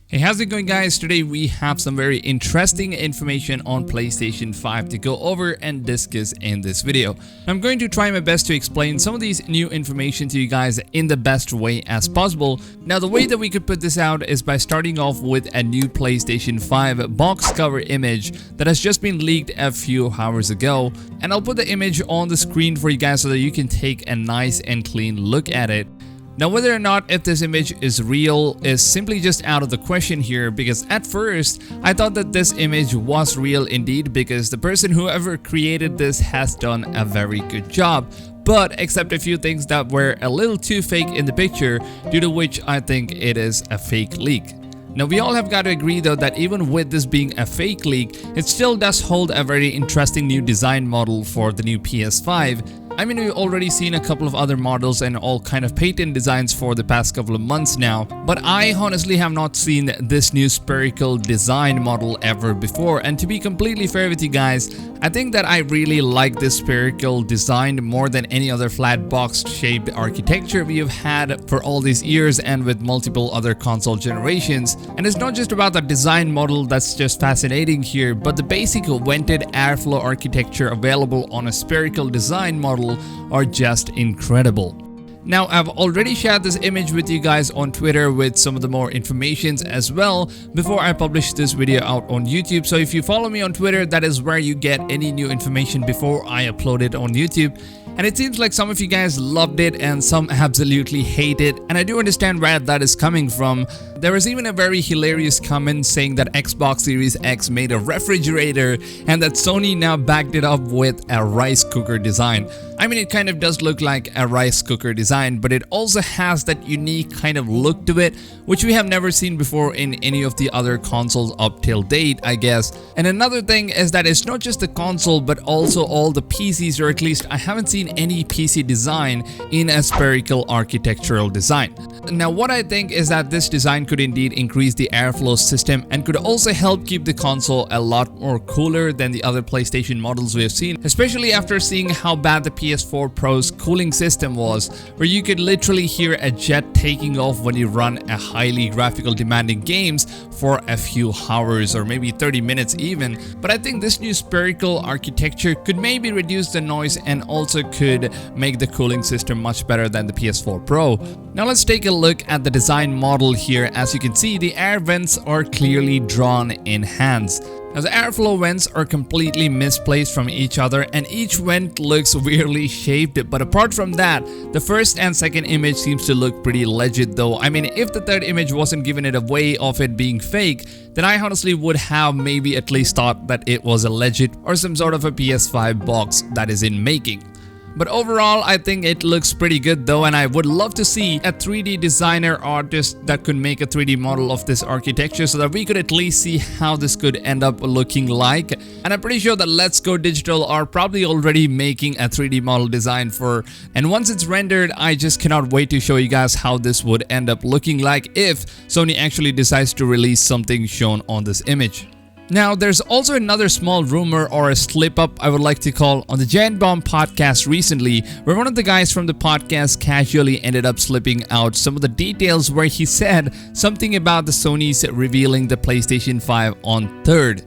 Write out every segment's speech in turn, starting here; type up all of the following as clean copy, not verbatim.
Hey, how's it going guys? Today we have some very interesting information on PlayStation 5 to go over and discuss in this video. I'm going to try my best to explain some of these new information to you guys in the best way as possible. Now the way that we could put this out is by starting off with a new PlayStation 5 box cover image that has just been leaked a few hours ago. And I'll put the image on the screen for you guys so that you can take a nice and clean look at it. Now whether or not if this image is real is simply just out of the question here, because at first I thought that this image was real indeed, because the person whoever created this has done a very good job, but except a few things that were a little too fake in the picture, due to which I think it is a fake leak. Now we all have got to agree though that even with this being a fake leak, it still does hold a very interesting new design model for the new PS5. I mean, we've already seen a couple of other models and all kind of patent designs for the past couple of months now, but I honestly have not seen this new spherical design model ever before. And to be completely fair with you guys, I think that I really like this spherical design more than any other flat box shaped architecture we have had for all these years and with multiple other console generations. And it's not just about the design model that's just fascinating here, but the basic vented airflow architecture available on a spherical design model are just incredible. Now, I've already shared this image with you guys on Twitter with some of the more informations as well before I publish this video out on YouTube. So if you follow me on Twitter, that is where you get any new information before I upload it on YouTube. And it seems like some of you guys loved it and some absolutely hate it, and I do understand where that is coming from. There was even a very hilarious comment saying that Xbox Series X made a refrigerator and that Sony now backed it up with a rice cooker design. I mean, it kind of does look like a rice cooker design, but it also has that unique kind of look to it, which we have never seen before in any of the other consoles up till date, I guess. And another thing is that it's not just the console, but also all the PCs, or at least I haven't seen any PC design in a spherical architectural design. Now what I think is that this design could indeed increase the airflow system and could also help keep the console a lot more cooler than the other PlayStation models we have seen, especially after seeing how bad the PS4 Pro's cooling system was, where you could literally hear a jet taking off when you run a highly graphical demanding games for a few hours or maybe 30 minutes even. But I think this new spherical architecture could maybe reduce the noise and also could make the cooling system much better than the PS4 Pro. Now let's take a look at the design model here. As you can see, the air vents are clearly drawn in hands. Now the airflow vents are completely misplaced from each other and each vent looks weirdly shaped, but apart from that, the first and second image seems to look pretty legit though. I mean, if the third image wasn't given it away of it being fake, then I honestly would have maybe at least thought that it was a legit or some sort of a PS5 box that is in making. But overall, I think it looks pretty good though, and I would love to see a 3D designer artist that could make a 3D model of this architecture so that we could at least see how this could end up looking like. And I'm pretty sure that Let's Go Digital are probably already making a 3D model design for, and once it's rendered, I just cannot wait to show you guys how this would end up looking like if Sony actually decides to release something shown on this image. Now, there's also another small rumor or a slip-up I would like to call on the Giant Bomb podcast recently, where one of the guys from the podcast casually ended up slipping out some of the details where he said something about the Sony's revealing the PlayStation 5 on 3rd.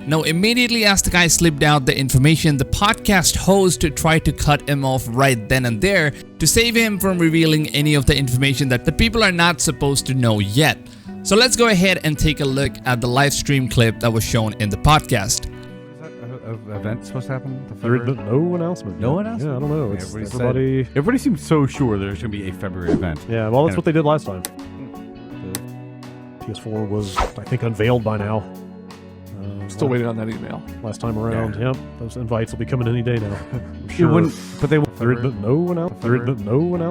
Now, immediately as the guy slipped out the information, the podcast host tried to cut him off right then and there to save him from revealing any of the information that the people are not supposed to know yet. So let's go ahead and take a look at the live stream clip that was shown in the podcast. Is that event supposed to happen? No announcement. No announcement? Yeah, I don't know. It's everybody seems so sure there's going to be a February event. Yeah, well, that's what they did last time. The PS4 was, I think, unveiled by now. Still waiting on that email. Last time around, Yeah. yep. Those invites will be coming any day now. I'm It sure. wouldn't, but they No announcement.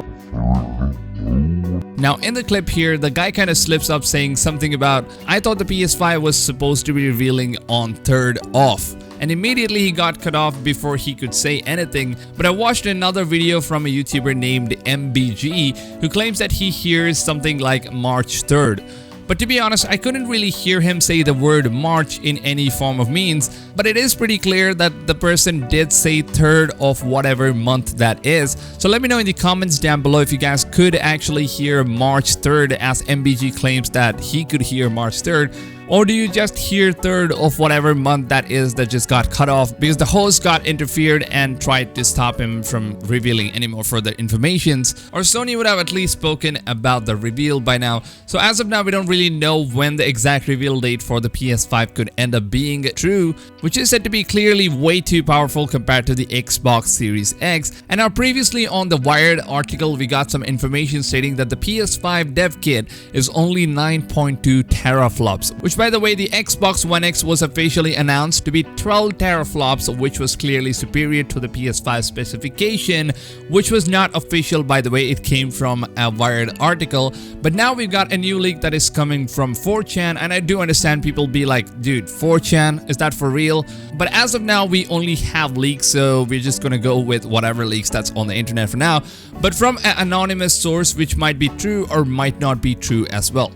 Now in the clip here, the guy kind of slips up saying something about, I thought the PS5 was supposed to be revealing on 3rd off. And immediately he got cut off before he could say anything. But I watched another video from a YouTuber named MBG who claims that he hears something like March 3rd. But to be honest, I couldn't really hear him say the word March in any form of means, but it is pretty clear that the person did say 3rd of whatever month that is. So let me know in the comments down below if you guys could actually hear March 3rd, as MBG claims that he could hear March 3rd. Or do you just hear 3rd of whatever month that is that just got cut off because the host got interfered and tried to stop him from revealing any more further informations? Or Sony would have at least spoken about the reveal by now. So as of now, we don't really know when the exact reveal date for the PS5 could end up being true, which is said to be clearly way too powerful compared to the Xbox Series X. And now previously on the Wired article, we got some information stating that the PS5 dev kit is only 9.2 teraflops, which by the way, the Xbox One X was officially announced to be 12 teraflops, which was clearly superior to the PS5 specification, which was not official by the way. It came from a Wired article, but now we've got a new leak that is coming from 4chan, and I do understand people be like, dude, 4chan, is that for real? But as of now, we only have leaks, so we're just gonna go with whatever leaks that's on the internet for now, but from an anonymous source, which might be true or might not be true as well.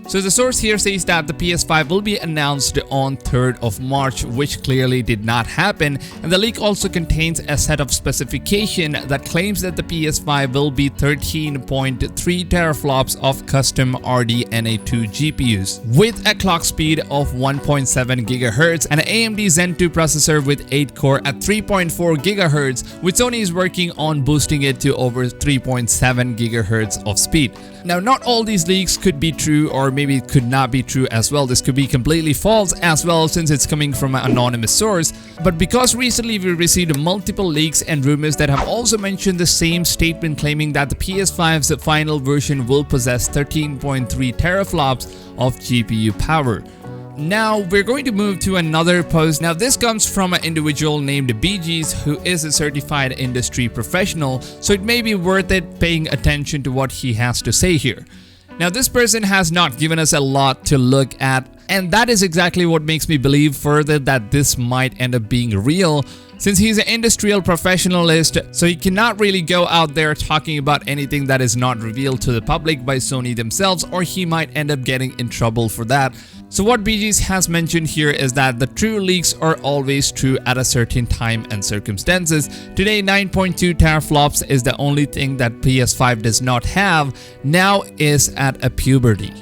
So the source here says that the PS5 will be announced on 3rd of March, which clearly did not happen, and the leak also contains a set of specification that claims that the PS5 will be 13.3 teraflops of custom RDNA2 GPUs with a clock speed of 1.7 GHz and an AMD Zen 2 processor with 8 core at 3.4 GHz, which Sony is working on boosting it to over 3.7 GHz of speed. Now, not all these leaks could be true, or maybe it could not be true as well. This could be completely false as well, since it's coming from an anonymous source. But because recently we received multiple leaks and rumors that have also mentioned the same statement claiming that the PS5's final version will possess 13.3 teraflops of GPU power. Now we're going to move to another post. Now this comes from an individual named BGs, who is a certified industry professional, so it may be worth it paying attention to what he has to say here. Now this person has not given us a lot to look at, and that is exactly what makes me believe further that this might end up being real, since he's an industrial professionalist, so he cannot really go out there talking about anything that is not revealed to the public by Sony themselves, or he might end up getting in trouble for that. So what BGs has mentioned here is that the true leaks are always true at a certain time and circumstances. Today 9.2 teraflops is the only thing that PS5 does not have now is at a puberty.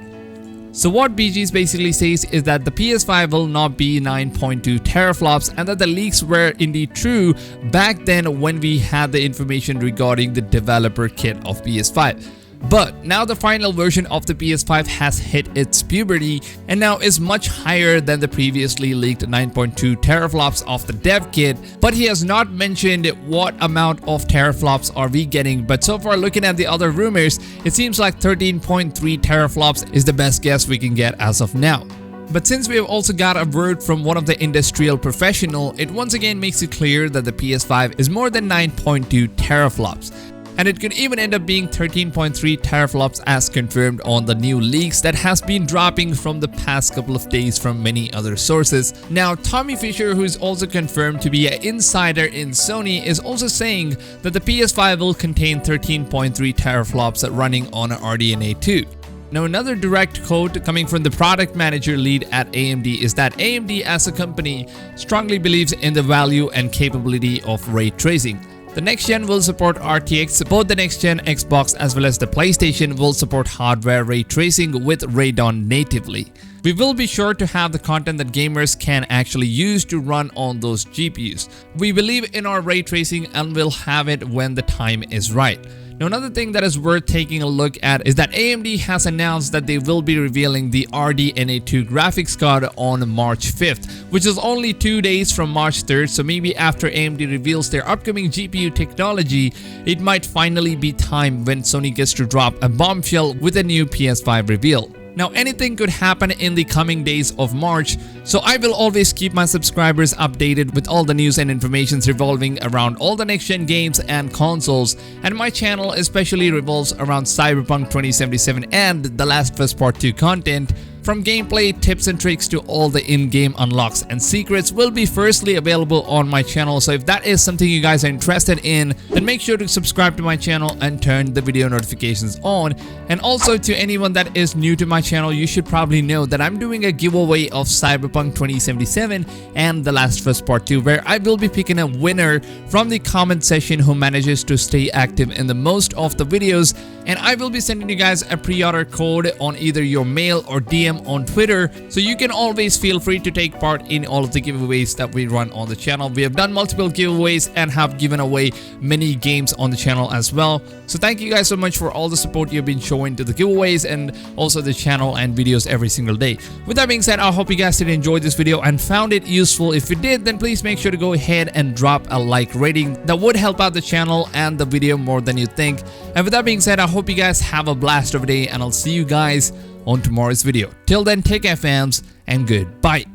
So what BGs basically says is that the PS5 will not be 9.2 teraflops and that the leaks were indeed true back then when we had the information regarding the developer kit of PS5. But now the final version of the PS5 has hit its puberty and now is much higher than the previously leaked 9.2 teraflops of the dev kit, but he has not mentioned what amount of teraflops are we getting. But so far, looking at the other rumors, it seems like 13.3 teraflops is the best guess we can get as of now. But since we have also got a word from one of the industrial professional, it once again makes it clear that the PS5 is more than 9.2 teraflops. And it could even end up being 13.3 teraflops as confirmed on the new leaks that has been dropping from the past couple of days from many other sources. Now, Tommy Fisher, who is also confirmed to be an insider in Sony, is also saying that the PS5 will contain 13.3 teraflops running on RDNA 2. Now, another direct quote coming from the product manager lead at AMD is that AMD as a company strongly believes in the value and capability of ray tracing. The next gen will support RTX, both the next gen Xbox as well as the PlayStation will support hardware ray tracing with Radeon natively. We will be sure to have the content that gamers can actually use to run on those GPUs. We believe in our ray tracing and will have it when the time is right. Now, another thing that is worth taking a look at is that AMD has announced that they will be revealing the RDNA2 graphics card on March 5th, which is only 2 days from March 3rd, so maybe after AMD reveals their upcoming GPU technology, it might finally be time when Sony gets to drop a bombshell with a new PS5 reveal. Now, anything could happen in the coming days of March, so I will always keep my subscribers updated with all the news and information revolving around all the next-gen games and consoles, and my channel especially revolves around Cyberpunk 2077 and The Last of Us Part 2 content. From gameplay, tips and tricks to all the in-game unlocks and secrets will be firstly available on my channel. So if that is something you guys are interested in, then make sure to subscribe to my channel and turn the video notifications on. And also to anyone that is new to my channel, you should probably know that I'm doing a giveaway of Cyberpunk 2077 and The Last of Us Part 2, where I will be picking a winner from the comment section who manages to stay active in the most of the videos, and I will be sending you guys a pre-order code on either your mail or DM on Twitter, so you can always feel free to take part in all of the giveaways that we run on the channel. We have done multiple giveaways and have given away many games on the channel as well. So thank you guys so much for all the support you've been showing to the giveaways and also the channel and videos every single day. With that being said, I hope you guys did enjoy this video and found it useful. If you did, then please make sure to go ahead and drop a like rating. That would help out the channel and the video more than you think. And with that being said, I hope you guys have a blast of a day, and I'll see you guys on tomorrow's video. Till then, take care fams, and goodbye.